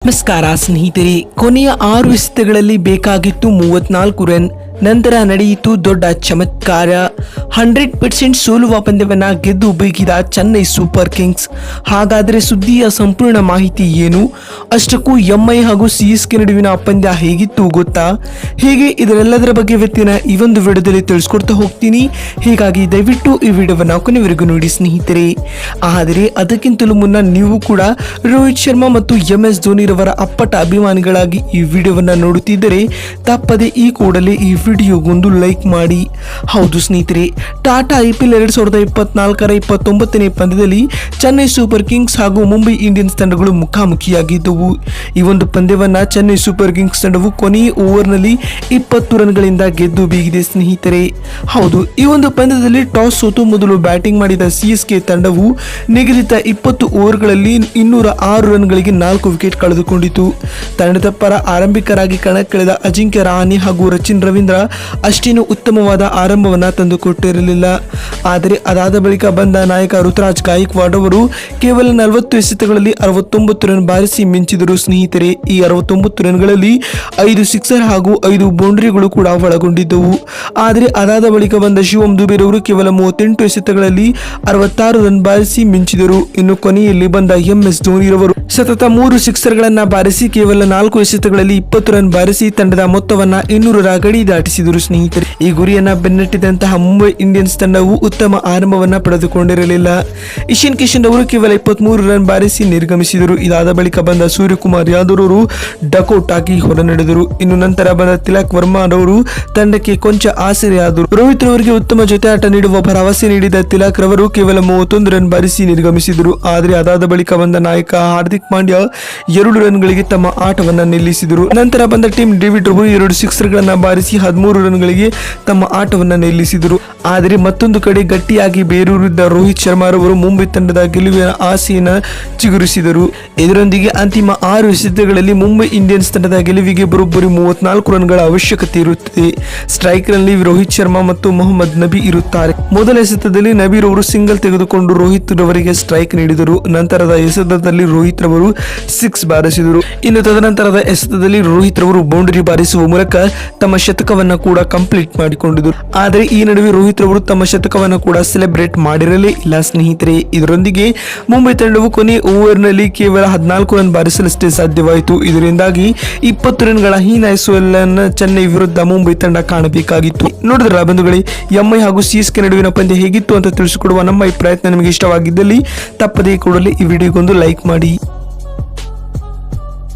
ನಮಸ್ಕಾರ ಸ್ನೇಹಿತರೆ, ಕೊನೆಯ 6 ಎಸೆತಗಳಲ್ಲಿ ಬೇಕಾಗಿತ್ತು 34 ರನ್. ನಂತರ ನಡೆಯಿತು ದೊಡ್ಡ ಚಮತ್ಕಾರ. 100% ಸೋಲುವ ಪಂದ್ಯವನ್ನ ಗೆದ್ದು ಬೀಗಿದ ಚೆನ್ನೈ ಸೂಪರ್ ಕಿಂಗ್ಸ್. ಹಾಗಾದರೆ ಸುದ್ದಿಯ ಸಂಪೂರ್ಣ ಮಾಹಿತಿ ಏನು? ಅಷ್ಟಕ್ಕೂ ಎಂಐ ಹಾಗೂ ಸಿಎಸ್ಕೆ ನಡುವಿನ ಪಂದ್ಯ ಹೇಗಿತ್ತು ಗೊತ್ತಾ? ಹೀಗೆ ಇದರೆಲ್ಲದರ ಬಗ್ಗೆ ಇವತ್ತಿನ ಈ ಒಂದು ವಿಡಿಯೋದಲ್ಲಿ ತಿಳಿಸ್ಕೊಡ್ತಾ ಹೋಗ್ತೀನಿ. ಹೀಗಾಗಿ ದಯವಿಟ್ಟು ಈ ವಿಡಿಯೋವನ್ನು ಕೊನೆವರೆಗೂ ನೋಡಿ ಸ್ನೇಹಿತರೆ. ಆದರೆ ಅದಕ್ಕಿಂತಲೂ ಮುನ್ನ ನೀವು ಕೂಡ ರೋಹಿತ್ ಶರ್ಮಾ ಮತ್ತು MS ಧೋನಿರವರ ಅಪ್ಪಟ ಅಭಿಮಾನಿಗಳಾಗಿ ಈ ವಿಡಿಯೋವನ್ನು ನೋಡುತ್ತಿದ್ದರೆ ತಪ್ಪದೆ ಈ ಕೂಡಲೇ ಈ ವಿಡಿಯೋಗೊಂದು ಲೈಕ್ ಮಾಡಿ. ಹೌದು ಸ್ನೇಹಿತರೆ, ಟಾಟಾ IPL 2024ರ 29ನೇ ಪಂದ್ಯದಲ್ಲಿ ಚೆನ್ನೈ ಸೂಪರ್ ಕಿಂಗ್ಸ್ ಹಾಗೂ ಮುಂಬೈ ಇಂಡಿಯನ್ಸ್ ತಂಡಗಳು ಮುಖಾಮುಖಿಯಾಗಿದ್ದವು. ಈ ಒಂದು ಪಂದ್ಯವನ್ನ ಚೆನ್ನೈ ಸೂಪರ್ ಕಿಂಗ್ಸ್ ತಂಡವು ಕೊನೆಯ ಓವರ್ನಲ್ಲಿ 20 ರನ್ಗಳಿಂದ ಗೆದ್ದು ಬೀಗಿದೆ ಸ್ನೇಹಿತರೆ. ಹೌದು, ಈ ಒಂದು ಪಂದ್ಯದಲ್ಲಿ ಟಾಸ್ ಸೋತು ಮೊದಲು ಬ್ಯಾಟಿಂಗ್ ಮಾಡಿದ CSK ತಂಡವು ನಿಗದಿತ 20 ಓವರ್ಗಳಲ್ಲಿ 206 ರನ್ಗಳಿಗೆ 4 ವಿಕೆಟ್ ಕಳೆದುಕೊಂಡಿತು. ತಂಡದ ಪರ ಆರಂಭಿಕರಾಗಿ ಕಣಕ್ಕಿಳಿದ ಅಜಿಂಕ್ಯ ರಹಾನೆ ಹಾಗೂ ರಚಿನ್ ರವೀಂದ್ರ ಅಷ್ಟೇನು ಉತ್ತಮವಾದ ಆರಂಭವನ್ನ ತಂದುಕೊಟ್ಟಿರಲಿಲ್ಲ. ಆದರೆ ಅದಾದ ಬಳಿಕ ಬಂದ ನಾಯಕ ಋತುರಾಜ್ ಗಾಯಕ್ವಾಡ್ ಅವರು ಕೇವಲ 40 ಎಸೆತಗಳಲ್ಲಿ 69 ರನ್ ಬಾರಿಸಿ ಮಿಂಚಿದರು ಸ್ನೇಹಿತರೆ. ಈ 69 ರನ್ಗಳಲ್ಲಿ 5 ಸಿಕ್ಸರ್ ಹಾಗೂ 5 ಬೌಂಡ್ರಿಗಳು ಕೂಡ ಒಳಗೊಂಡಿದ್ದವು. ಆದರೆ ಅದಾದ ಬಳಿಕ ಬಂದ ಶಿವಮ್ ದುಬೆ ರವರು ಕೇವಲ 38 ಎಸೆತಗಳಲ್ಲಿ 66 ರನ್ ಬಾರಿಸಿ ಮಿಂಚಿದರು. ಇನ್ನು ಕೊನೆಯಲ್ಲಿ ಬಂದ MS ಧೋನಿರವರು ಸತತ 3 ಸಿಕ್ಸರ್ಗಳನ್ನ ಬಾರಿಸಿ ಕೇವಲ 4 ಎಸೆತಗಳಲ್ಲಿ 20 ರನ್ ಬಾರಿಸಿ ತಂಡದ ಮೊತ್ತವನ್ನ 200ರ ಗಡಿ ದಾಟಿಸಿದರು ಸ್ನೇಹಿತರೆ. ಈ ಗುರಿಯನ್ನ ಬೆನ್ನಟ್ಟಿದಂತಹ ಮುಂಬೈ ಇಂಡಿಯನ್ಸ್ ತಂಡವು ಉತ್ತಮ ಆರಂಭವನ್ನ ಪಡೆದುಕೊಂಡಿರಲಿಲ್ಲ. ಇಶಾನ್ ಕಿಶನ್ ಅವರು ಕೇವಲ 23 ರನ್ ಬಾರಿಸಿ ನಿರ್ಗಮಿಸಿದರು. ಇದಾದ ಬಳಿಕ ಬಂದ ಸೂರ್ಯಕುಮಾರ್ ಯಾದವ್ ಅವರು ಡಕೌಟ್ ಆಗಿ ಹೊರನಡೆದರು. ಇನ್ನು ನಂತರ ಬಂದ ತಿಲಕ್ ವರ್ಮಾ ಅವರು ತಂಡಕ್ಕೆ ಕೊಂಚ ಆಸರೆಯಾದರು. ರೋಹಿತ್ ರವರಿಗೆ ಉತ್ತಮ ಜೊತೆ ಆಟ ನೀಡುವ ಭರವಸೆ ನೀಡಿದ ತಿಲಕ್ ರವರು ಕೇವಲ 31 ರನ್ ಬಾರಿಸಿ ನಿರ್ಗಮಿಸಿದರು. ಆದರೆ ಅದಾದ ಬಳಿಕ ಬಂದ ನಾಯಕ ಹಾರ್ದಿಕ್ ಪಾಂಡ್ಯ 2 ರನ್ಗಳಿಗೆ ತಮ್ಮ ಆಟವನ್ನ ನಿಲ್ಲಿಸಿದರು. ನಂತರ ಬಂದ ಟೀಮ್ ಡೇವಿಡ್ ರವರು 2 ಸಿಕ್ಸರ್ಗಳನ್ನ ಬಾರಿಸಿ 13 ರನ್ಗಳಿಗೆ ತಮ್ಮ ಆಟವನ್ನ ನಿಲ್ಲಿಸಿದರು. ಆದರೆ ಮತ್ತೊಂದು ಕಡೆ ಗಟ್ಟಿಯಾಗಿ ಬೇರೂರಿದ್ದ ರೋಹಿತ್ ಶರ್ಮಾ ರವರು ಮುಂಬೈ ತಂಡದ ಗೆಲುವಿನ ಆಸೆಯನ್ನು ಚಿಗುರಿಸಿದರು. ಇದರೊಂದಿಗೆ ಅಂತಿಮ 6 ಎಸೆತಗಳಲ್ಲಿ ಮುಂಬೈ ಇಂಡಿಯನ್ಸ್ ತಂಡದ ಗೆಲುವಿಗೆ ಬರೋಬ್ಬರಿ 34 ರನ್ಗಳ ಅವಶ್ಯಕತೆ ಇರುತ್ತದೆ. ಸ್ಟ್ರೈಕ್ ನಲ್ಲಿ ರೋಹಿತ್ ಶರ್ಮಾ ಮತ್ತು ಮೊಹಮ್ಮದ್ ನಬಿ ಇರುತ್ತಾರೆ. ಮೊದಲ ಎಸೆತದಲ್ಲಿ ನಬಿ ರವರು ಸಿಂಗಲ್ ತೆಗೆದುಕೊಂಡು ರೋಹಿತ್ ರವರಿಗೆ ಸ್ಟ್ರೈಕ್ ನೀಡಿದರು. ನಂತರದ ಎಸೆತದಲ್ಲಿ ರೋಹಿತ್ ರವರು 6 ಬಾರಿಸಿದರು. ಇನ್ನು ತದನಂತರದ ಎಸೆತದಲ್ಲಿ ರೋಹಿತ್ ರವರು ಬೌಂಡರಿ ಬಾರಿಸುವ ಮೂಲಕ ತಮ್ಮ ಶತಕವನ್ನ ಕೂಡ ಕಂಪ್ಲೀಟ್ ಮಾಡಿಕೊಂಡಿದ್ದರು. ಆದರೆ ಈ ನಡುವೆ ರೋಹಿತ್ ರವರು ತಮ್ಮ ಶತಕವನ್ನ ಕೂಡ ಸೆಲೆಬ್ರೇಟ್ ಮಾಡಿರಲೇ ಇಲ್ಲ ಸ್ನೇಹಿತರೆ. ಇದರೊಂದಿಗೆ ಮುಂಬೈ ತಂಡವು ಕೊನೆಯ ಓವರ್ನಲ್ಲಿ ಕೇವಲ 14 ರನ್ ಬಾರಿಸಲಷ್ಟೇ ಸಾಧ್ಯವಾಯಿತು. ಇದರಿಂದಾಗಿ 20 ರನ್ಗಳ ಹೀನಾಯ ಸೋಲನ್ನು ಚೆನ್ನೈ ವಿರುದ್ಧ ಮುಂಬೈ ತಂಡ ಕಾಣಬೇಕಾಗಿತ್ತು. ನೋಡಿದ್ರಲ್ಲ ಬಂಧುಗಳೇ, ಎಂಐ ಹಾಗೂ CSK ನಡುವಿನ ಪಂದ್ಯ ಹೇಗಿತ್ತು ಅಂತ ತಿಳಿಸಿಕೊಡುವ ನಮ್ಮ ಈ ಪ್ರಯತ್ನ ನಿಮಗೆ ಇಷ್ಟವಾಗಿದ್ದಲ್ಲಿ ತಪ್ಪದೇ ಕೂಡಲೇ ಈ ವಿಡಿಯೋಗೊಂದು ಲೈಕ್ ಮಾಡಿ.